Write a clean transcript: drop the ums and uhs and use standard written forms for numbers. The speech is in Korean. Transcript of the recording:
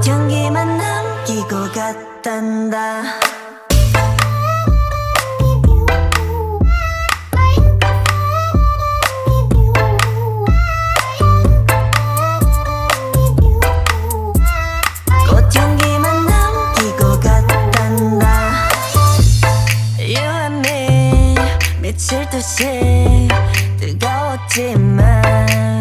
꽃향기만 남기고 갔단다. 꽃향기만 남기고 갔단다. You and me 미칠 듯이 뜨거웠지만